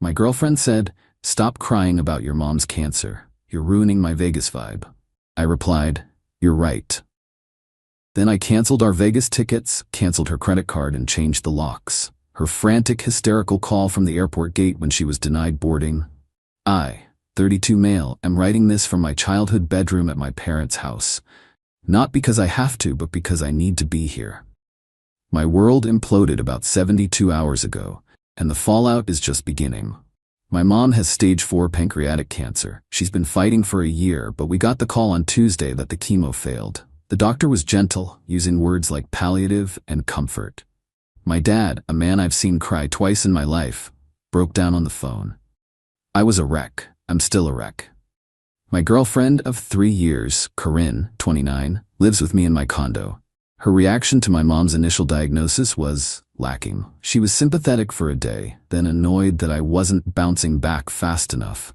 My girlfriend said, "Stop crying about your mom's cancer. You're ruining my Vegas vibe." I replied, "You're right." Then I canceled our Vegas tickets, canceled her credit card, and changed the locks. Her frantic, hysterical call from the airport gate when she was denied boarding. I, 32 male, am writing this from my childhood bedroom at my parents' house. Not because I have to, but because I need to be here. My world imploded about 72 hours ago, and the fallout is just beginning. My mom has stage 4 pancreatic cancer. She's been fighting for a year, but we got the call on Tuesday that the chemo failed. The doctor was gentle, using words like palliative and comfort. My dad, a man I've seen cry twice in my life, broke down on the phone. I was a wreck. I'm still a wreck. My girlfriend of 3 years, Corinne, 29, lives with me in my condo. Her reaction to my mom's initial diagnosis was lacking. She was sympathetic for a day, then annoyed that I wasn't bouncing back fast enough.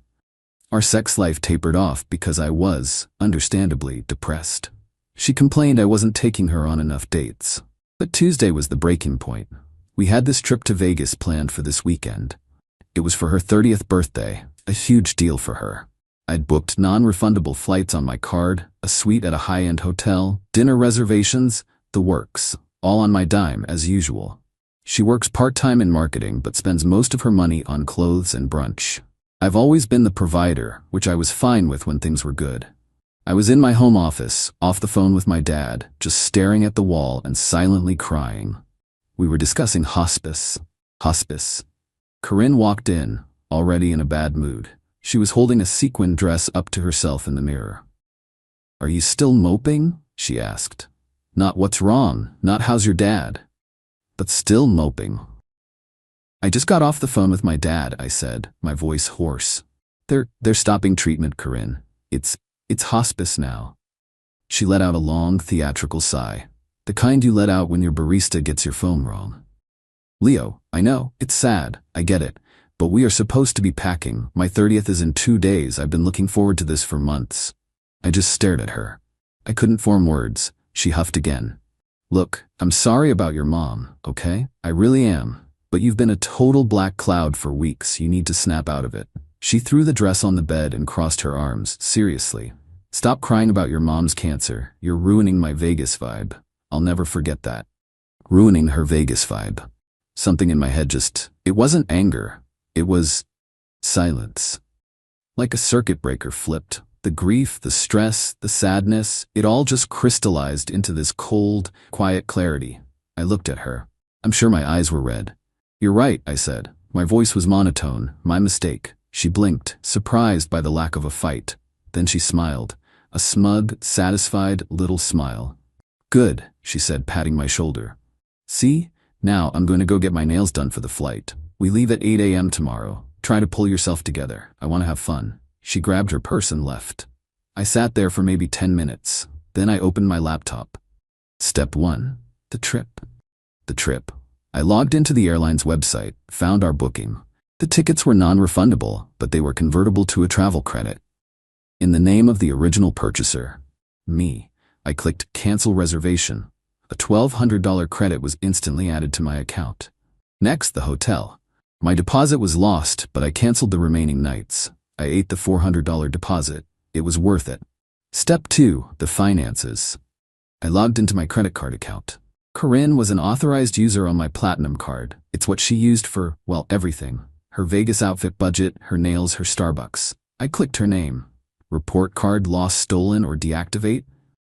Our sex life tapered off because I was, understandably, depressed. She complained I wasn't taking her on enough dates. But Tuesday was the breaking point. We had this trip to Vegas planned for this weekend. It was for her 30th birthday, a huge deal for her. I'd booked non-refundable flights on my card, a suite at a high-end hotel, dinner reservations, the works, all on my dime as usual. She works part-time in marketing but spends most of her money on clothes and brunch. I've always been the provider, which I was fine with when things were good. I was in my home office, off the phone with my dad, just staring at the wall and silently crying. We were discussing hospice. Corinne walked in, already in a bad mood. She was holding a sequin dress up to herself in the mirror. "Are you still moping?" she asked. Not "what's wrong," not "how's your dad," but still moping. "I just got off the phone with my dad," I said, my voice hoarse. They're stopping treatment, Corinne. It's hospice now." She let out a long, theatrical sigh, the kind you let out when your barista gets your phone wrong. "Leo, I know, it's sad, I get it, but we are supposed to be packing. My 30th is in 2 days. I've been looking forward to this for months." I just stared at her. I couldn't form words. She huffed again. "Look, I'm sorry about your mom, okay? I really am. But you've been a total black cloud for weeks. You need to snap out of it." She threw the dress on the bed and crossed her arms. "Seriously. Stop crying about your mom's cancer. You're ruining my Vegas vibe." I'll never forget that. Ruining her Vegas vibe. Something in my head it wasn't anger. It was silence. Like a circuit breaker flipped. The grief, the stress, the sadness, it all just crystallized into this cold, quiet clarity. I looked at her. I'm sure my eyes were red. "You're right," I said. My voice was monotone. "My mistake." She blinked, surprised by the lack of a fight. Then she smiled. A smug, satisfied little smile. "Good," she said, patting my shoulder. "See? Now I'm going to go get my nails done for the flight. We leave at 8 a.m. tomorrow. Try to pull yourself together. I want to have fun." She grabbed her purse and left. I sat there for maybe 10 minutes. Then I opened my laptop. Step 1. The trip. I logged into the airline's website, found our booking. The tickets were non-refundable, but they were convertible to a travel credit. In the name of the original purchaser, me, I clicked Cancel Reservation. A $1,200 credit was instantly added to my account. Next, the hotel. My deposit was lost, but I canceled the remaining nights. I ate the $400 deposit. It was worth it. Step 2, the finances. I logged into my credit card account. Corinne was an authorized user on my Platinum card. It's what she used for, well, everything. Her Vegas outfit budget, her nails, her Starbucks. I clicked her name. Report card lost, stolen, or deactivate?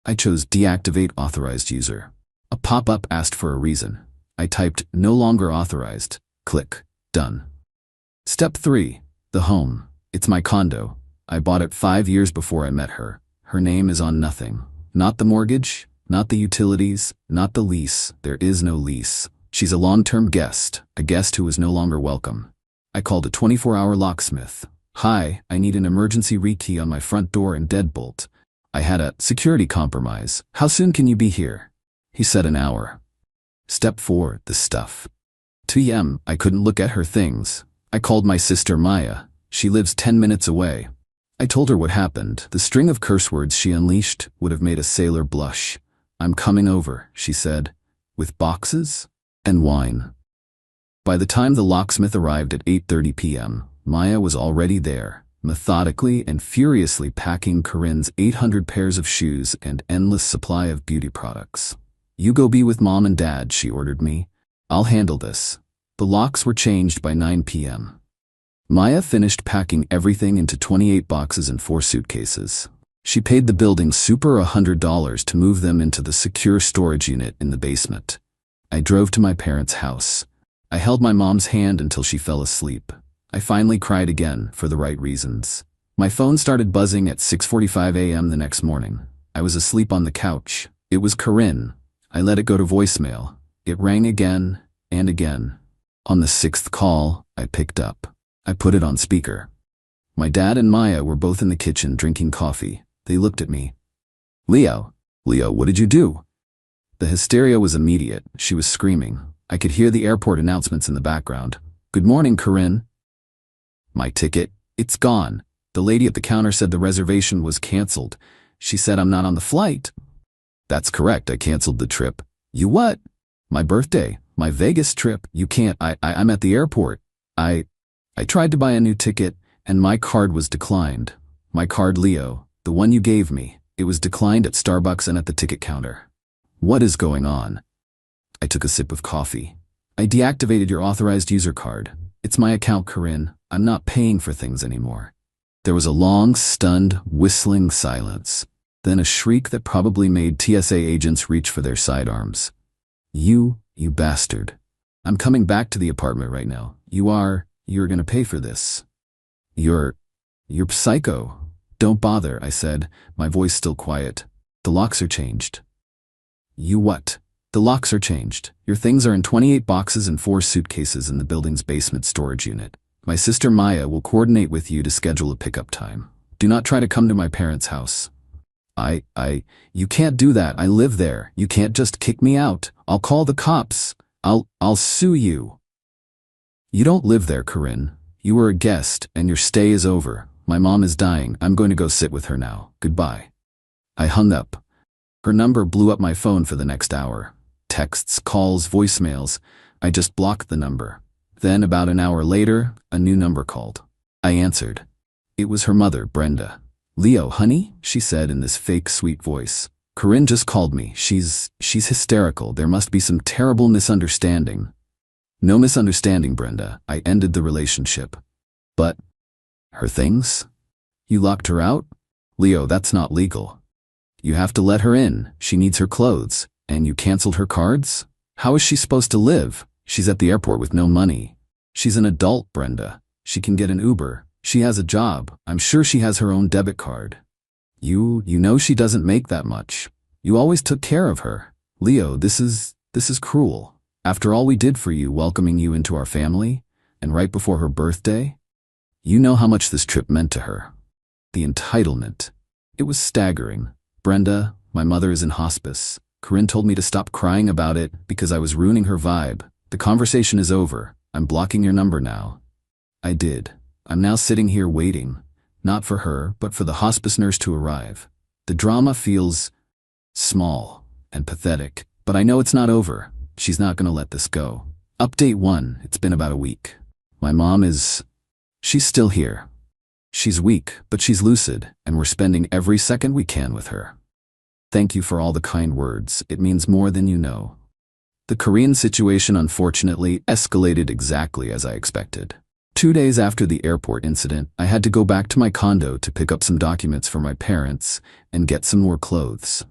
I chose deactivate authorized user. A pop-up asked for a reason. I typed no longer authorized. Click. Done. Step 3, the home. It's my condo. I bought it 5 years before I met her. Her name is on nothing. Not the mortgage, not the utilities, not the lease. There is no lease. She's a long-term guest, a guest who is no longer welcome. I called a 24-hour locksmith. "Hi, I need an emergency rekey on my front door and deadbolt. I had a security compromise. How soon can you be here?" He said an hour. Step 4, the stuff. 2 a.m. I couldn't look at her things. I called my sister Maya. She lives 10 minutes away. I told her what happened. The string of curse words she unleashed would have made a sailor blush. "I'm coming over," she said, "with boxes and wine." By the time the locksmith arrived at 8:30 p.m., Maya was already there, methodically and furiously packing Corinne's 800 pairs of shoes and endless supply of beauty products. "You go be with Mom and Dad," she ordered me. "I'll handle this." The locks were changed by 9 p.m. Maya finished packing everything into 28 boxes and 4 suitcases. She paid the building super $100 to move them into the secure storage unit in the basement. I drove to my parents' house. I held my mom's hand until she fell asleep. I finally cried again, for the right reasons. My phone started buzzing at 6:45 a.m. the next morning. I was asleep on the couch. It was Corinne. I let it go to voicemail. It rang again and again. On the 6th call, I picked up. I put it on speaker. My dad and Maya were both in the kitchen drinking coffee. They looked at me. Leo, what did you do?" The hysteria was immediate. She was screaming. I could hear the airport announcements in the background. "Good morning, Corinne." "My ticket, it's gone. The lady at the counter said the reservation was canceled. She said I'm not on the flight." "That's correct, I canceled the trip." "You what?" "My birthday, my Vegas trip. You can't, I'm at the airport. I tried to buy a new ticket, and my card was declined. My card, Leo, the one you gave me, it was declined at Starbucks and at the ticket counter." "What is going on?" I took a sip of coffee. "I deactivated your authorized user card. It's my account, Corinne. I'm not paying for things anymore." There was a long, stunned, whistling silence. Then a shriek that probably made TSA agents reach for their sidearms. You bastard. I'm coming back to the apartment right now. You're gonna pay for this." You're psycho." "Don't bother," I said, my voice still quiet. "The locks are changed." "You what?" "The locks are changed. Your things are in 28 boxes and 4 suitcases in the building's basement storage unit. My sister Maya will coordinate with you to schedule a pickup time. Do not try to come to my parents' house." You can't do that. I live there. You can't just kick me out. I'll call the cops. I'll sue you." "You don't live there, Corinne. You were a guest, and your stay is over. My mom is dying. I'm going to go sit with her now. Goodbye." I hung up. Her number blew up my phone for the next hour. Texts, calls, voicemails. I just blocked the number. Then, about an hour later, a new number called. I answered. It was her mother, Brenda. "Leo, honey," she said in this fake sweet voice. "Corinne just called me. She's hysterical. There must be some terrible misunderstanding." "No misunderstanding, Brenda. I ended the relationship." "But her things? You locked her out?" "Leo, that's not legal. You have to let her in. She needs her clothes. And you canceled her cards? How is she supposed to live? She's at the airport with no money." "She's an adult, Brenda. She can get an Uber. She has a job. I'm sure she has her own debit card. You know she doesn't make that much. You always took care of her. Leo, this is cruel. After all we did for you, welcoming you into our family, and right before her birthday? You know how much this trip meant to her. The entitlement. It was staggering. Brenda, my mother is in hospice. Corinne told me to stop crying about it because I was ruining her vibe. The conversation is over. I'm blocking your number now." I did. I'm now sitting here waiting, not for her, but for the hospice nurse to arrive. The drama feels small and pathetic, but I know it's not over. She's not going to let this go. Update 1, it's been about a week. My mom she's still here. She's weak, but she's lucid, and we're spending every second we can with her. Thank you for all the kind words. It means more than you know. The Korean situation unfortunately escalated exactly as I expected. 2 days after the airport incident, I had to go back to my condo to pick up some documents for my parents and get some more clothes.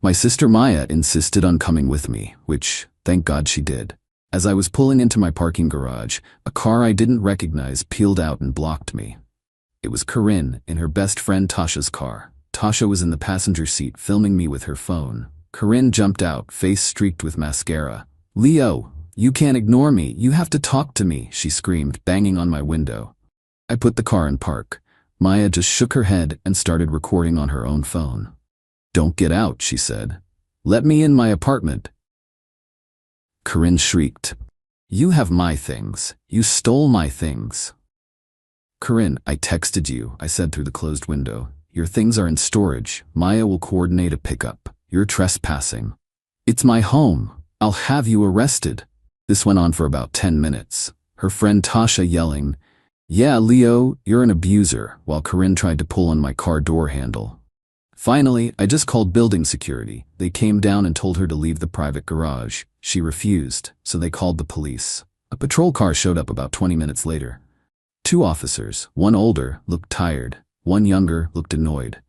My sister Maya insisted on coming with me, which, thank God she did. As I was pulling into my parking garage, a car I didn't recognize peeled out and blocked me. It was Corinne in her best friend Tasha's car. Tasha was in the passenger seat filming me with her phone. Corinne jumped out, face streaked with mascara. "Leo, you can't ignore me. You have to talk to me," she screamed, banging on my window. I put the car in park. Maya just shook her head and started recording on her own phone. "Don't get out," she said. "Let me in my apartment." Corinne shrieked. "You have my things. You stole my things." "Corinne, I texted you," I said through the closed window. "Your things are in storage. Maya will coordinate a pickup. You're trespassing." "It's my home. I'll have you arrested." This went on for about 10 minutes. Her friend Tasha yelling, "Yeah, Leo, you're an abuser," while Corinne tried to pull on my car door handle. Finally, I just called building security. They came down and told her to leave the private garage. She refused, so they called the police. A patrol car showed up about 20 minutes later. 2 officers, one older, looked tired. One younger, looked annoyed.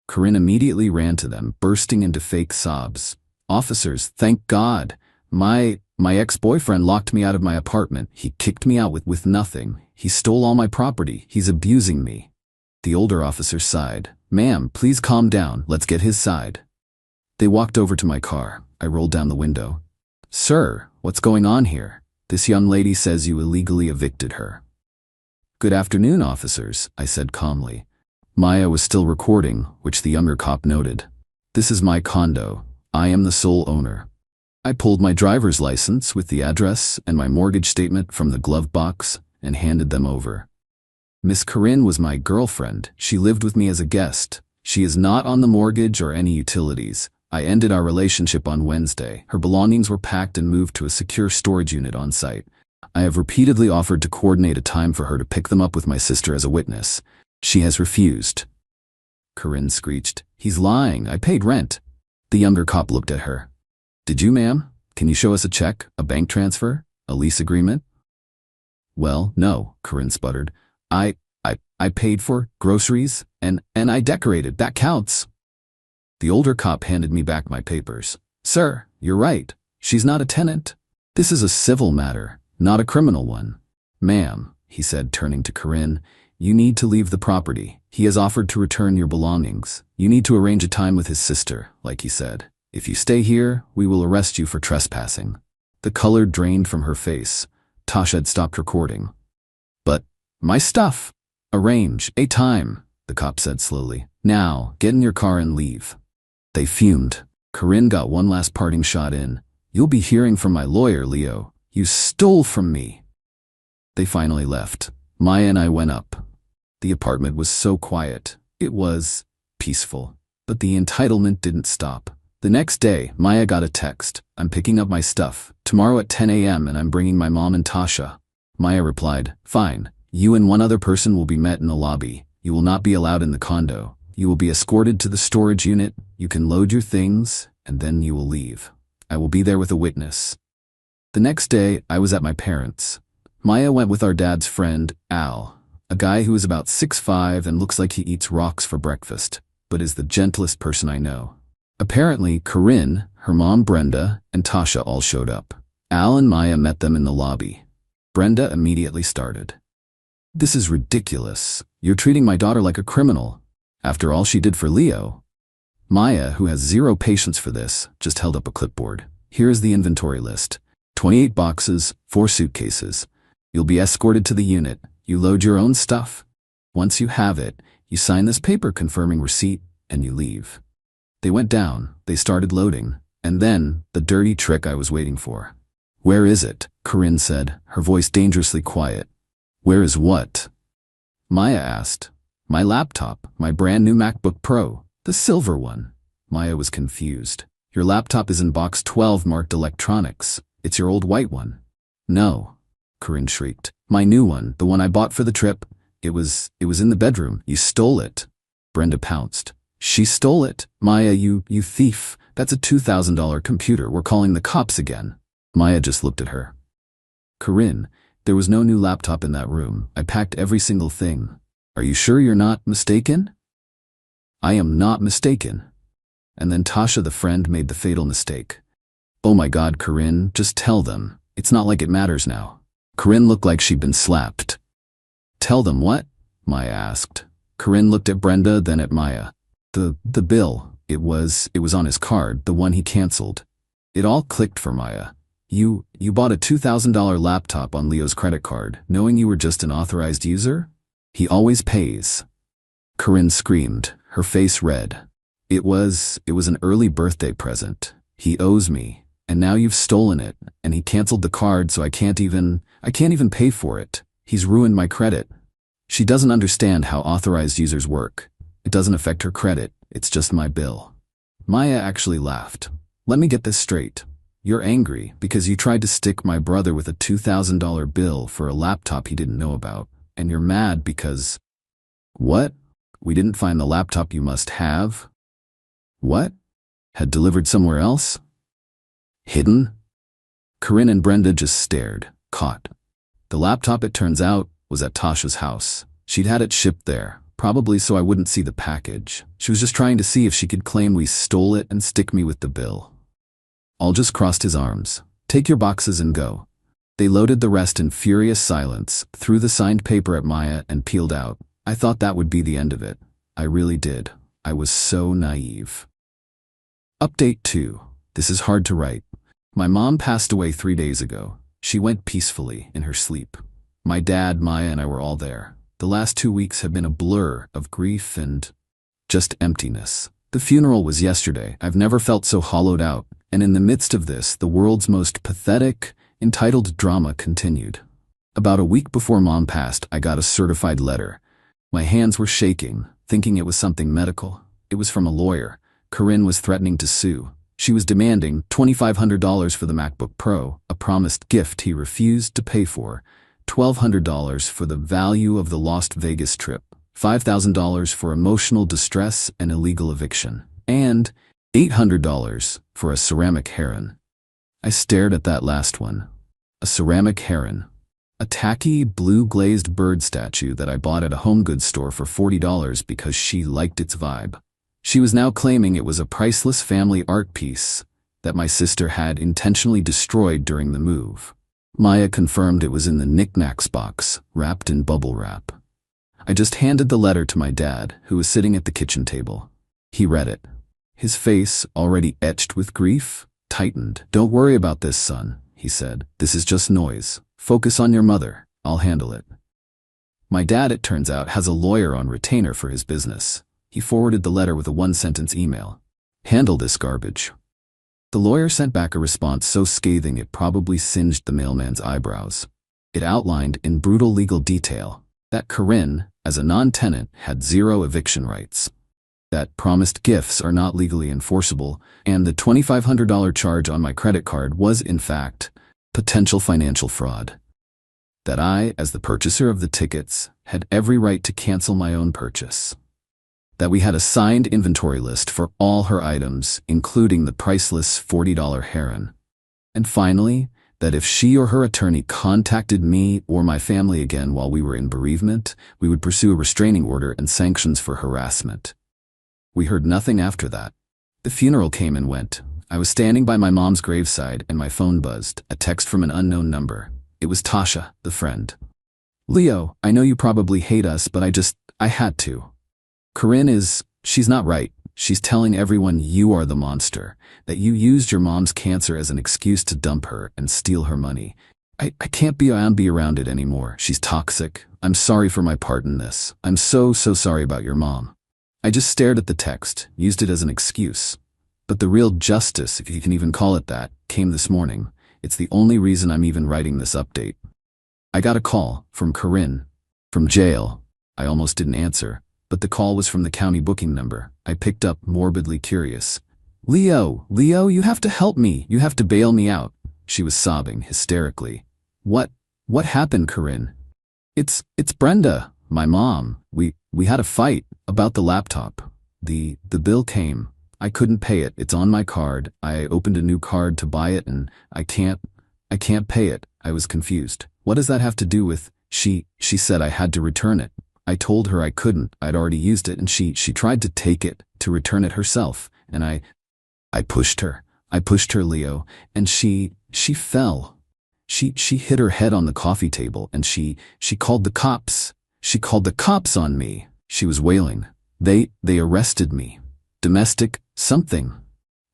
Corinne immediately ran to them, bursting into fake sobs. "Officers, thank God. My ex-boyfriend locked me out of my apartment. He kicked me out with nothing. He stole all my property. He's abusing me." The older officer sighed. "Ma'am, please calm down. Let's get his side." They walked over to my car. I rolled down the window. "Sir, what's going on here? This young lady says you illegally evicted her." "Good afternoon, officers," I said calmly. Maya was still recording, which the younger cop noted. "This is my condo. I am the sole owner." I pulled my driver's license with the address and my mortgage statement from the glove box and handed them over. "Miss Corinne was my girlfriend. She lived with me as a guest. She is not on the mortgage or any utilities. I ended our relationship on Wednesday. Her belongings were packed and moved to a secure storage unit on site. I have repeatedly offered to coordinate a time for her to pick them up with my sister as a witness. She has refused." Corinne screeched, "He's lying. I paid rent." The younger cop looked at her. "Did you, ma'am? Can you show us a check, a bank transfer, a lease agreement?" "Well, no," Corinne sputtered. I paid for groceries and I decorated. That counts." The older cop handed me back my papers. "Sir, you're right. She's not a tenant. This is a civil matter, not a criminal one." "Ma'am," he said, turning to Corinne, "you need to leave the property. He has offered to return your belongings. You need to arrange a time with his sister, like he said. If you stay here, we will arrest you for trespassing." The color drained from her face. Tasha had stopped recording. "But my stuff." "Arrange a time," the cop said slowly. "Now, get in your car and leave." They fumed. Corinne got one last parting shot in. "You'll be hearing from my lawyer, Leo. You stole from me." They finally left. Maya and I went up. The apartment was so quiet. It was peaceful. But the entitlement didn't stop. The next day, Maya got a text. "I'm picking up my stuff. Tomorrow at 10 a.m. and I'm bringing my mom and Tasha." Maya replied, "Fine. You and one other person will be met in the lobby. You will not be allowed in the condo. You will be escorted to the storage unit. You can load your things, and then you will leave. I will be there with a witness." The next day, I was at my parents'. Maya went with our dad's friend, Al, a guy who is about 6'5" and looks like he eats rocks for breakfast, but is the gentlest person I know. Apparently, Corinne, her mom Brenda, and Tasha all showed up. Al and Maya met them in the lobby. Brenda immediately started. "This is ridiculous. You're treating my daughter like a criminal. After all she did for Leo." Maya, who has zero patience for this, just held up a clipboard. "Here is the inventory list. 28 boxes, 4 suitcases. You'll be escorted to the unit. You load your own stuff. Once you have it, you sign this paper confirming receipt, and you leave." They went down, they started loading, and then, the dirty trick I was waiting for. "Where is it?" Corinne said, her voice dangerously quiet. "Where is what?" Maya asked. "My laptop, my brand new MacBook Pro, the silver one." Maya was confused. "Your laptop is in box 12 marked electronics. It's your old white one." "No," Corinne shrieked. "My new one, the one I bought for the trip. It was in the bedroom. You stole it." Brenda pounced. "She stole it. Maya, you thief. That's a $2,000 computer. We're calling the cops again." Maya just looked at her. "Corinne, there was no new laptop in that room. I packed every single thing. Are you sure you're not mistaken?" "I am not mistaken." And then Tasha, the friend, made the fatal mistake. "Oh my God, Corinne, just tell them. It's not like it matters now." Corinne looked like she'd been slapped. "Tell them what?" Maya asked. Corinne looked at Brenda, then at Maya. The bill. It was on his card, the one he canceled." It all clicked for Maya. You bought a $2,000 laptop on Leo's credit card, knowing you were just an authorized user? He always pays." Corinne screamed, her face red. It was an early birthday present. He owes me, and now you've stolen it, and he canceled the card so I can't even pay for it. He's ruined my credit." She doesn't understand how authorized users work. It doesn't affect her credit, it's just my bill. Maya actually laughed. "Let me get this straight. You're angry because you tried to stick my brother with a $2,000 bill for a laptop he didn't know about, and you're mad because... What? We didn't find the laptop you must have? What? Had delivered somewhere else? Hidden? Corinne and Brenda just stared, caught. The laptop, it turns out, was at Tasha's house. She'd had it shipped there, probably so I wouldn't see the package. She was just trying to see if she could claim we stole it and stick me with the bill. All just crossed his arms. Take your boxes and go. They loaded the rest in furious silence, threw the signed paper at Maya and peeled out. I thought that would be the end of it. I really did. I was so naive. Update 2. This is hard to write. My mom passed away 3 days ago. She went peacefully in her sleep. My dad, Maya, and I were all there. The last 2 weeks have been a blur of grief and just emptiness. The funeral was yesterday. I've never felt so hollowed out. And in the midst of this, the world's most pathetic, entitled drama continued. About a week before Mom passed, I got a certified letter. My hands were shaking, thinking it was something medical. It was from a lawyer. Corinne was threatening to sue. She was demanding $2,500 for the MacBook Pro, a promised gift he refused to pay for, $1,200 for the value of the Las Vegas trip, $5,000 for emotional distress and illegal eviction, and $800 for a ceramic heron. I stared at that last one. A ceramic heron. A tacky, blue-glazed bird statue that I bought at a home goods store for $40 because she liked its vibe. She was now claiming it was a priceless family art piece that my sister had intentionally destroyed during the move. Maya confirmed it was in the knickknacks box, wrapped in bubble wrap. I just handed the letter to my dad, who was sitting at the kitchen table. He read it. His face, already etched with grief, tightened. "Don't worry about this, son," he said. "This is just noise. Focus on your mother. I'll handle it." My dad, it turns out, has a lawyer on retainer for his business. He forwarded the letter with a one-sentence email. "Handle this garbage." The lawyer sent back a response so scathing it probably singed the mailman's eyebrows. It outlined in brutal legal detail that Corinne, as a non-tenant, had 0 eviction rights, that promised gifts are not legally enforceable, and the $2,500 charge on my credit card was, in fact, potential financial fraud. That I, as the purchaser of the tickets, had every right to cancel my own purchase. That we had a signed inventory list for all her items, including the priceless $40 heron. And finally, that if she or her attorney contacted me or my family again while we were in bereavement, we would pursue a restraining order and sanctions for harassment. We heard nothing after that. The funeral came and went. I was standing by my mom's graveside and my phone buzzed, a text from an unknown number. It was Tasha, the friend. "Leo, I know you probably hate us, but I had to. Corinne she's not right. She's telling everyone you are the monster, that you used your mom's cancer as an excuse to dump her and steal her money. I can't be around it anymore. She's toxic. I'm sorry for my part in this. I'm so sorry about your mom." I just stared at the text, used it as an excuse. But the real justice, if you can even call it that, came this morning. It's the only reason I'm even writing this update. I got a call from Corinne, from jail. I almost didn't answer, but the call was from the county booking number. I picked up, morbidly curious. Leo, you have to help me. You have to bail me out." She was sobbing hysterically. What happened, Corinne?" It's Brenda, my mom. We had a fight about the laptop. The bill came. I couldn't pay it. It's on my card. I opened a new card to buy it and I can't pay it. I was confused. What does that have to do with... She said I had to return it. I told her I couldn't. I'd already used it and she tried to take it, to return it herself. And I pushed her. I pushed her, Leo, and she fell. She hit her head on the coffee table and she called the cops. She called the cops on me. She was wailing. They arrested me. Domestic something.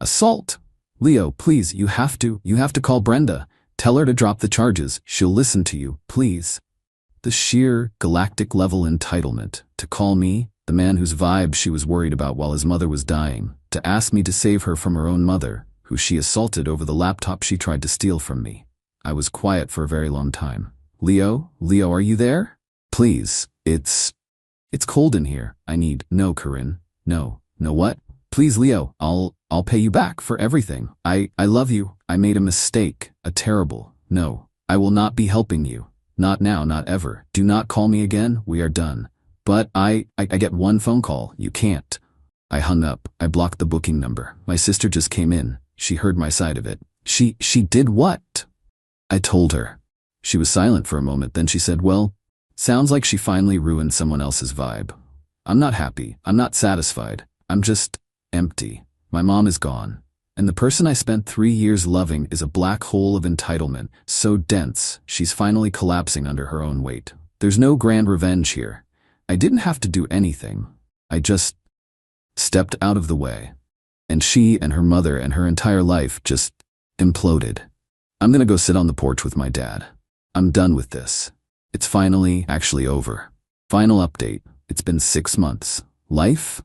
Assault. Leo, please, you have to call Brenda. Tell her to drop the charges. She'll listen to you, please. The sheer galactic level entitlement to call me, the man whose vibe she was worried about while his mother was dying, to ask me to save her from her own mother, who she assaulted over the laptop she tried to steal from me. I was quiet for a very long time. Leo, are you there? Please, it's cold in here. No, Corinne. No what? Please, Leo, I'll pay you back for everything. I love you. I made a mistake, a terrible. No, I will not be helping you. Not now, not ever. Do not call me again, we are done. But I get one phone call, you can't. I hung up. I blocked the booking number. My sister just came in. She heard my side of it. She did what? I told her. She was silent for a moment, then she said, well, sounds like she finally ruined someone else's vibe. I'm not happy. I'm not satisfied. I'm just empty. My mom is gone. And the person I spent 3 years loving is a black hole of entitlement, so dense, she's finally collapsing under her own weight. There's no grand revenge here. I didn't have to do anything. I just stepped out of the way. And she and her mother and her entire life just imploded. I'm gonna go sit on the porch with my dad. I'm done with this. It's finally actually over. Final update. It's been 6 months. Life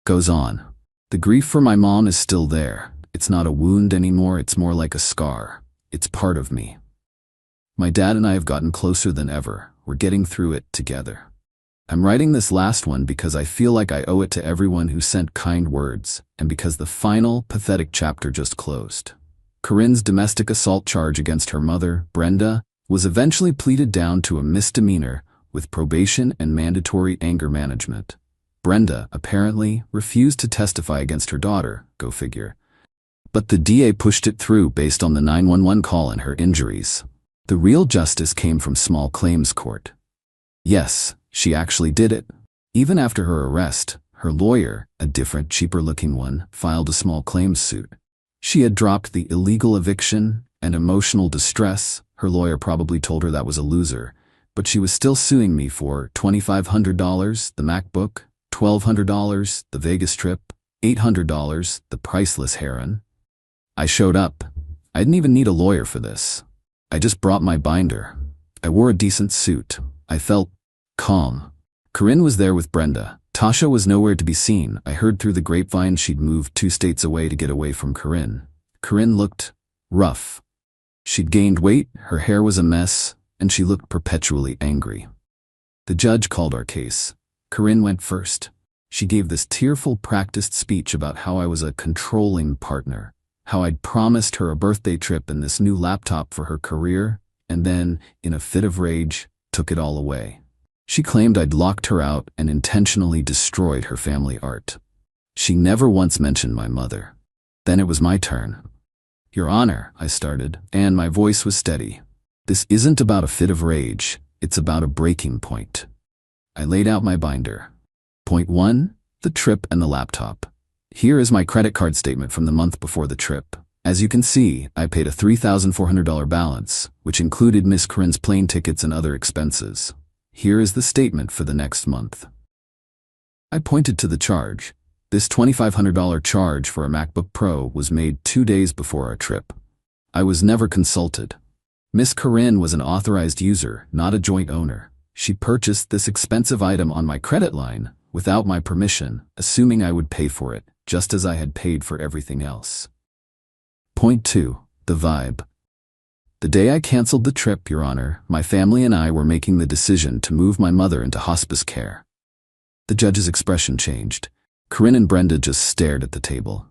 goes on. The grief for my mom is still there. It's not a wound anymore, it's more like a scar. It's part of me. My dad and I have gotten closer than ever. We're getting through it together. I'm writing this last one because I feel like I owe it to everyone who sent kind words, and because the final, pathetic chapter just closed. Corinne's domestic assault charge against her mother, Brenda, was eventually pleaded down to a misdemeanor with probation and mandatory anger management. Brenda, apparently, refused to testify against her daughter, go figure. But the DA pushed it through based on the 911 call and her injuries. The real justice came from small claims court. Yes, she actually did it. Even after her arrest, her lawyer, a different, cheaper-looking one, filed a small claims suit. She had dropped the illegal eviction and emotional distress. Her lawyer probably told her that was a loser, but she was still suing me for $2,500, the MacBook, $1,200, the Vegas trip, $800, the priceless heroin. I showed up. I didn't even need a lawyer for this. I just brought my binder. I wore a decent suit. I felt calm. Corinne was there with Brenda. Tasha was nowhere to be seen. I heard through the grapevine she'd moved 2 states away to get away from Corinne. Corinne looked rough. She'd gained weight, her hair was a mess, and she looked perpetually angry. The judge called our case. Corinne went first. She gave this tearful, practiced speech about how I was a controlling partner, how I'd promised her a birthday trip and this new laptop for her career, and then, in a fit of rage, took it all away. She claimed I'd locked her out and intentionally destroyed her family art. She never once mentioned my mother. Then it was my turn. Your Honor, I started, and my voice was steady. This isn't about a fit of rage, it's about a breaking point. I laid out my binder. Point 1, the trip and the laptop. Here is my credit card statement from the month before the trip. As you can see, I paid a $3,400 balance, which included Miss Corinne's plane tickets and other expenses. Here is the statement for the next month. I pointed to the charge. This $2,500 charge for a MacBook Pro was made 2 days before our trip. I was never consulted. Miss Corinne was an authorized user, not a joint owner. She purchased this expensive item on my credit line without my permission, assuming I would pay for it, just as I had paid for everything else. Point 2, the vibe. The day I canceled the trip, Your Honor, my family and I were making the decision to move my mother into hospice care. The judge's expression changed. Corinne and Brenda just stared at the table.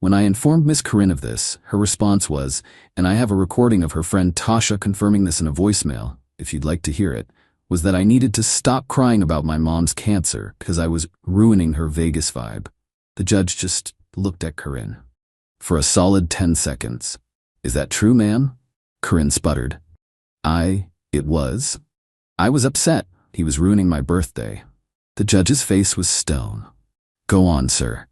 When I informed Miss Corinne of this, her response was, and I have a recording of her friend Tasha confirming this in a voicemail, if you'd like to hear it, was that I needed to stop crying about my mom's cancer because I was ruining her Vegas vibe. The judge just looked at Corinne. For a solid 10 seconds. Is that true, ma'am? Corinne sputtered. It was. I was upset. He was ruining my birthday. The judge's face was stone. Go on, sir.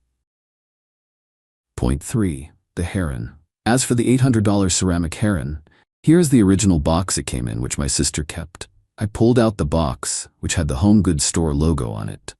Point 3, the heron. As for the $800 ceramic heron, here's the original box it came in, which my sister kept. I pulled out the box, which had the home goods store logo on it.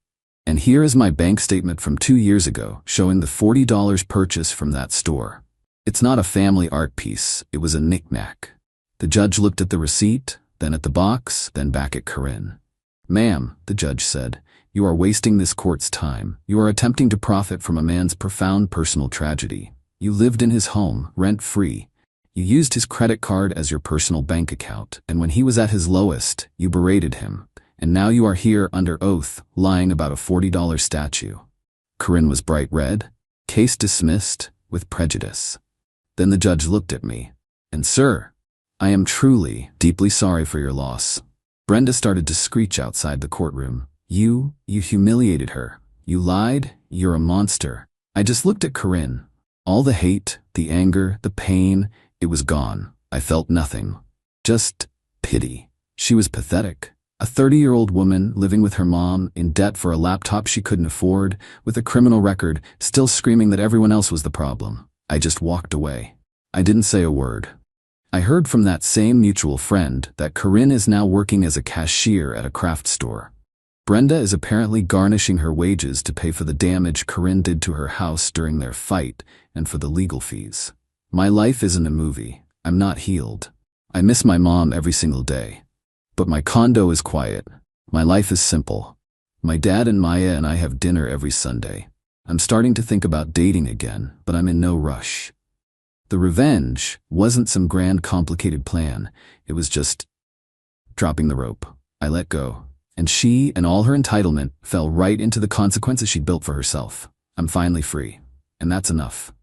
And here is my bank statement from 2 years ago, showing the $40 purchase from that store. It's not a family art piece, it was a knick-knack. The judge looked at the receipt, then at the box, then back at Corinne. Ma'am, the judge said, you are wasting this court's time. You are attempting to profit from a man's profound personal tragedy. You lived in his home, rent-free. You used his credit card as your personal bank account, and when he was at his lowest, you berated him. And now you are here under oath, lying about a $40 statue. Corinne was bright red. Case dismissed, with prejudice. Then the judge looked at me. And sir, I am truly, deeply sorry for your loss. Brenda started to screech outside the courtroom. You humiliated her. You lied. You're a monster. I just looked at Corinne. All the hate, the anger, the pain, it was gone. I felt nothing. Just pity. She was pathetic. A 30-year-old woman living with her mom, in debt for a laptop she couldn't afford, with a criminal record, still screaming that everyone else was the problem. I just walked away. I didn't say a word. I heard from that same mutual friend that Corinne is now working as a cashier at a craft store. Brenda is apparently garnishing her wages to pay for the damage Corinne did to her house during their fight and for the legal fees. My life isn't a movie. I'm not healed. I miss my mom every single day. But my condo is quiet. My life is simple. My dad and Maya and I have dinner every Sunday. I'm starting to think about dating again, but I'm in no rush. The revenge wasn't some grand complicated plan. It was just dropping the rope. I let go. And she and all her entitlement fell right into the consequences she'd built for herself. I'm finally free. And that's enough.